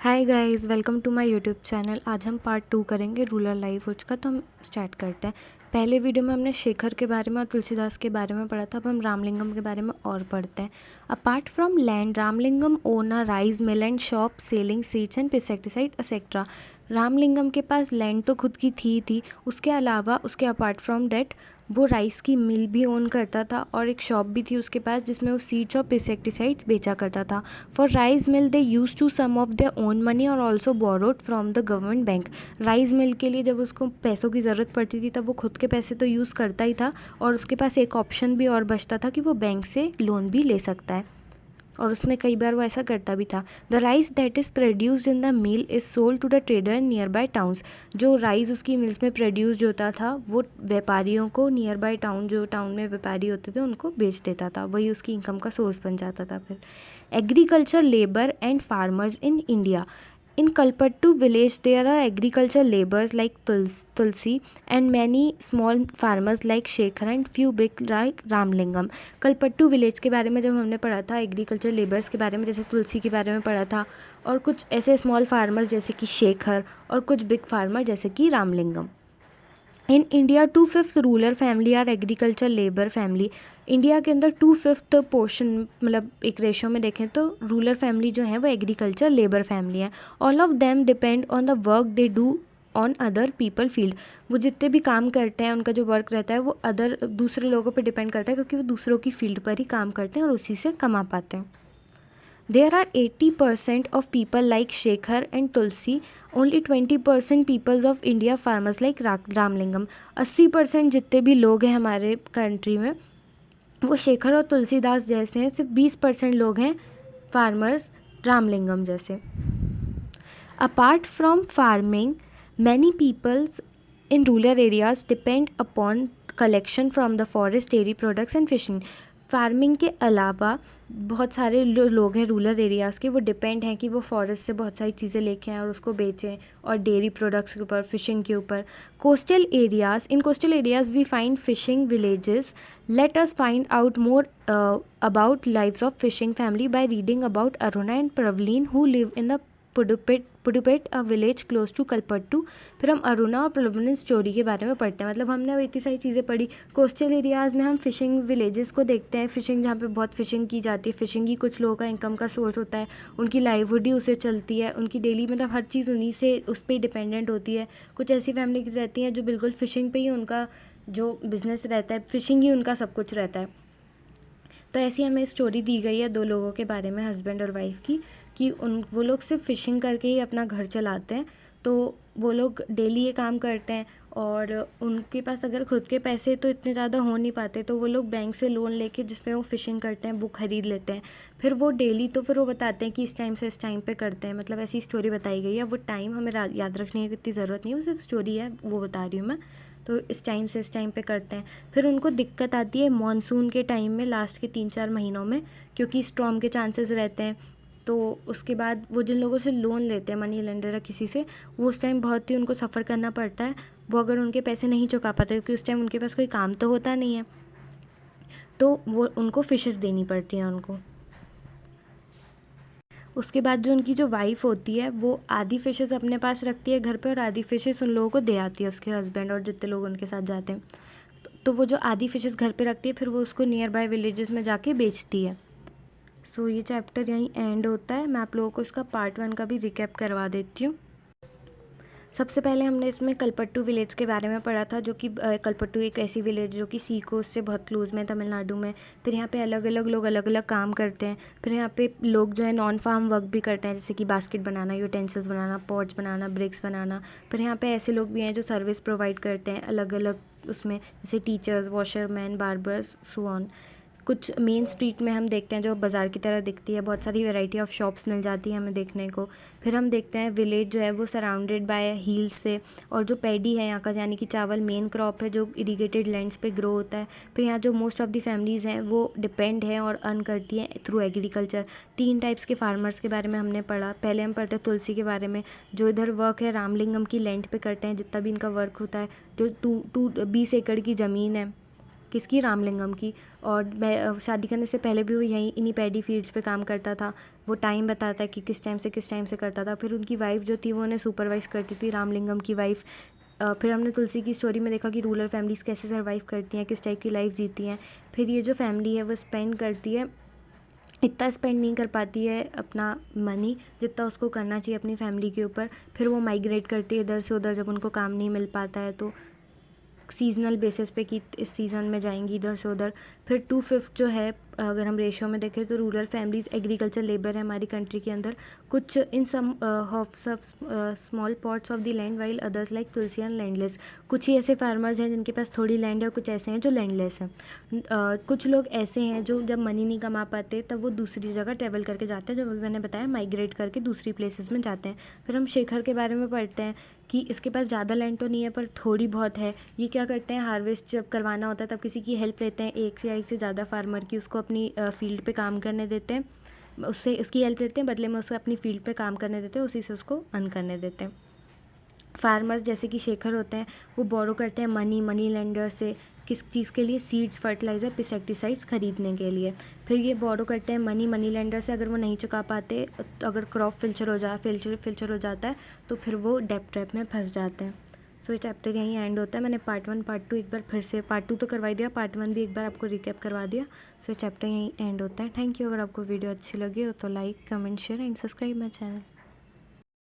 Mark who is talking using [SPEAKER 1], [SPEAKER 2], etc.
[SPEAKER 1] Hi guys, welcome to my YouTube channel. आज हम part 2 करेंगे रूरल लाइव्हुड्स का। तो हम स्टार्ट करते हैं। पहले वीडियो में हमने शेखर के बारे में और तुलसीदास के बारे में पढ़ा था। अब हम रामलिंगम के बारे में और पढ़ते हैं। Apart from land, Ramalingam own a rice mill and shop selling seeds and pesticide etcetera. Ramalingam के पास लैंड तो खुद की थी। उसके अलावा उसके अपार्ट फ्रॉम डैट वो राइस की मिल भी ओन करता था और एक शॉप भी थी उसके पास जिसमें वो सीड्स और पेस्टिसाइड्स बेचा करता था। For rice mill they use to some of their own money और also borrowed from the government bank. Rice mill के लिए जब उसको पैसों की ज़रूरत पड़ती थी तब वो खुद के पैसे तो यूज़ करता ही था और उसके पास एक ऑप्शन भी और बचता था कि वो बैंक से लोन भी ले सकता है, और उसने कई बार वो ऐसा करता भी था। The rice that is produced in the mill is sold to the trader in nearby towns. जो राइस उसकी मिल्स में प्रोड्यूस्ड होता था वो व्यापारियों को नियर बाय टाउन, जो टाउन में व्यापारी होते थे, उनको बेच देता था। वही उसकी इनकम का सोर्स बन जाता था। फिर agriculture labour and farmers in India. In Kalpattu village, there are agriculture laborers like Tulsi and many small farmers like Shekhar and few big like Ramlingam. Kalpattu village के बारे में जब हमने पढ़ा था, एग्रीकल्चर लेबर्स के बारे में जैसे तुलसी के बारे में पढ़ा था, और कुछ ऐसे स्मॉल फार्मर्स जैसे कि शेखर और कुछ बिग फार्मर जैसे कि Ramalingam. In India 2/5 rural family are agriculture labour family. India के अंदर 2/5 पोर्शन, मतलब एक रेशो में देखें तो रूरल फैमिली जो है वो एग्रीकल्चर लेबर फैमिली है। All of them depend on the work they do on other people field. वो जितने भी काम करते हैं उनका जो वर्क रहता है वो दूसरे लोगों पर डिपेंड करता है, क्योंकि वो दूसरों की फील्ड पर ही काम करते हैं और उसी से कमा पाते हैं। There are 80% of people like Shekhar and Tulsi, only 20% peoples of India farmers like Ramalingam. 80% जितने भी लोग हैं हमारे कंट्री में वो शेखर और तुलसीदास जैसे हैं, सिर्फ 20% लोग हैं फार्मर्स रामलिंगम जैसे। Apart from farming, many peoples in rural areas depend upon collection from the forest, dairy products and fishing. Farming के अलावा बहुत सारे लोग हैं रूरल एरियाज़ के, वो डिपेंड हैं कि वो फॉरेस्ट से बहुत सारी चीज़ें लेके आएँ और उसको बेचें, और डेयरी प्रोडक्ट्स के ऊपर, फिशिंग के ऊपर। Coastal areas, in coastal areas we find fishing villages. Let us find out more about lives of fishing family by reading about Aruna and Pravleen who live in the Pudupet a village close to Kalpattu. फिर हम अरुणा और प्रवलीन story के बारे में पढ़ते हैं। मतलब हमने अब इतनी सारी चीज़ें पढ़ी। कोस्टल एरियाज़ में हम फिशिंग विलेजेस को देखते हैं, फिशिंग जहाँ पे बहुत फिशिंग की जाती है। फिशिंग ही कुछ लोगों का इनकम का सोर्स होता है, उनकी लाइवहुड ही उससे चलती है, उनकी डेली मतलब हर चीज़ उन्हीं से, उस पर ही डिपेंडेंट होती है। कुछ ऐसी फैमिली रहती हैं जो बिल्कुल फ़िशिंग पे ही उनका जो बिज़नेस रहता है, फ़िशिंग ही उनका सब कुछ रहता है। तो ऐसी हमें स्टोरी दी गई है 2 लोगों के बारे में, हस्बैंड और वाइफ की, कि वो लोग सिर्फ फ़िशिंग करके ही अपना घर चलाते हैं। तो वो लोग डेली ये काम करते हैं और उनके पास अगर खुद के पैसे तो इतने ज़्यादा हो नहीं पाते, तो वो लोग बैंक से लोन लेके जिसमें वो फ़िशिंग करते हैं वो ख़रीद लेते हैं। फिर वो डेली तो फिर वो बताते हैं कि इस टाइम से इस टाइम पे करते हैं। मतलब ऐसी स्टोरी बताई गई है। वो टाइम हमें याद रखने की इतनी ज़रूरत नहीं है, वो सिर्फ स्टोरी है, वो बता रही हूँ मैं। तो इस टाइम से इस टाइम पे करते हैं। फिर उनको दिक्कत आती है मॉनसून के टाइम में, लास्ट के 3-4 महीनों में, क्योंकि स्टॉर्म के चांसेस रहते हैं। तो उसके बाद वो जिन लोगों से लोन लेते हैं, मनी लेंडर या किसी से, वो उस टाइम बहुत ही उनको सफ़र करना पड़ता है। वो अगर उनके पैसे नहीं चुका पाते, क्योंकि उस टाइम उनके पास कोई काम तो होता नहीं है, तो वो उनको फ़िशेस देनी पड़ती हैं उनको। उसके बाद जो उनकी जो वाइफ़ होती है वो आधी फ़िशेस अपने पास रखती है घर पे और आधी फ़िशेस उन लोगों को दे आती है, उसके हस्बैंड और जितने लोग उनके साथ जाते हैं। तो वो जो आधी फ़िशेस घर पे रखती है फिर वो उसको नियर बाय विलेजेस में जाके बेचती है। सो ये चैप्टर यहीं एंड होता है। मैं आप लोगों को इसका पार्ट 1 का भी रिकैप करवा देती हूँ। सबसे पहले हमने इसमें कलपट्टू विलेज के बारे में पढ़ा था, जो कि कलपट्टू एक ऐसी विलेज जो कि सी कोस्ट से बहुत क्लोज़ में, तमिलनाडु में। फिर यहाँ पे अलग अलग लोग अलग अलग काम करते हैं। फिर यहाँ पे लोग जो है नॉन फार्म वर्क भी करते हैं, जैसे कि बास्केट बनाना, यूटेंसिल्स बनाना, पॉट्स बनाना, ब्रिक्स बनाना। फिर यहाँ पे ऐसे लोग भी हैं जो सर्विस प्रोवाइड करते हैं अलग अलग उसमें, जैसे teachers, washerman, barbers, so on. कुछ मेन स्ट्रीट में हम देखते हैं जो बाज़ार की तरह दिखती है, बहुत सारी वैरायटी ऑफ शॉप्स मिल जाती है हमें देखने को। फिर हम देखते हैं विलेज जो है वो सराउंडेड बाय हिल्स से, और जो पैडी है यहाँ का, यानी कि चावल मेन क्रॉप है जो इरीगेटेड लैंड्स पे ग्रो होता है। फिर यहाँ जो मोस्ट ऑफ द फैमिलीज़ हैं वो डिपेंड हैं और अर्न करती हैं थ्रू एग्रीकल्चर। 3 टाइप्स के फार्मर्स के बारे में हमने पढ़ा। पहले हम पढ़ते हैं तुलसी के बारे में, जो इधर वर्क है रामलिंगम की लैंड पे करते हैं, जितना भी इनका वर्क होता है। जो 20 एकड़ की ज़मीन है, किसकी, रामलिंगम की। और शादी करने से पहले भी वो यहीं इन्हीं पैडी फील्ड्स पे काम करता था। वो टाइम बताता है कि किस टाइम से करता था। फिर उनकी वाइफ़ जो थी वो उन्हें सुपरवाइज़ करती थी, रामलिंगम की वाइफ़। फिर हमने तुलसी की स्टोरी में देखा कि रूरल फैमिलीज़ कैसे सर्वाइव करती हैं, किस टाइप की लाइफ जीती हैं। फिर ये जो फैमिली है वो स्पेंड करती है, इतना स्पेंड नहीं कर पाती है अपना मनी जितना उसको करना चाहिए अपनी फैमिली के ऊपर। फिर वो माइग्रेट करती है इधर से उधर जब उनको काम नहीं मिल पाता है तो, सीज़नल बेसिस पे कि इस सीज़न में जाएंगी इधर से उधर। फिर 2/5 जो है, अगर हम रेशियो में देखें तो रूरल फैमिलीज़ एग्रीकल्चर लेबर है हमारी कंट्री के अंदर। कुछ in some small plots of the land while others like Tulsi and landless. कुछ ही ऐसे फार्मर्स हैं जिनके पास थोड़ी लैंड है और कुछ ऐसे हैं जो लैंडलेस हैं। कुछ लोग ऐसे हैं जो जब मनी नहीं कमा पाते तब वो दूसरी जगह ट्रैवल करके जाते हैं, जो अभी मैंने बताया माइग्रेट करके दूसरी प्लेसेस में जाते हैं। फिर हम शेखर के बारे में पढ़ते हैं कि इसके पास ज़्यादा लैंड तो नहीं है पर थोड़ी बहुत है। ये क्या करते हैं, हार्वेस्ट जब करवाना होता है तब किसी की हेल्प लेते हैं, एक से ज़्यादा फार्मर की, उसको अपनी फील्ड पे काम करने देते हैं, उससे उसकी हेल्प लेते हैं, बदले में उसको अपनी फील्ड पे काम करने देते हैं, उसी से उसको अर्न करने देते हैं। फार्मर्स जैसे कि शेखर होते हैं वो बोरो करते हैं मनी लेंडर से, किस चीज़ के लिए, सीड्स, फर्टिलाइज़र, पेस्टिसाइड्स खरीदने के लिए। फिर ये बोरो करते हैं मनी लेंडर से, अगर वो नहीं चुका पाते तो अगर क्रॉप फिल्चर हो जाता है तो फिर वो डेब्ट ट्रैप में फंस जाते हैं। सो ये चैप्टर यहीं एंड होता है। मैंने पार्ट 1 पार्ट 2 एक बार फिर से, पार्ट 2 तो करवाई दिया, पार्ट 1 भी एक बार आपको रिकैप करवा दिया। सो ये चैप्टर यहीं एंड होता है। Thank you. अगर आपको वीडियो अच्छी लगी हो तो like, comment, share and subscribe my channel.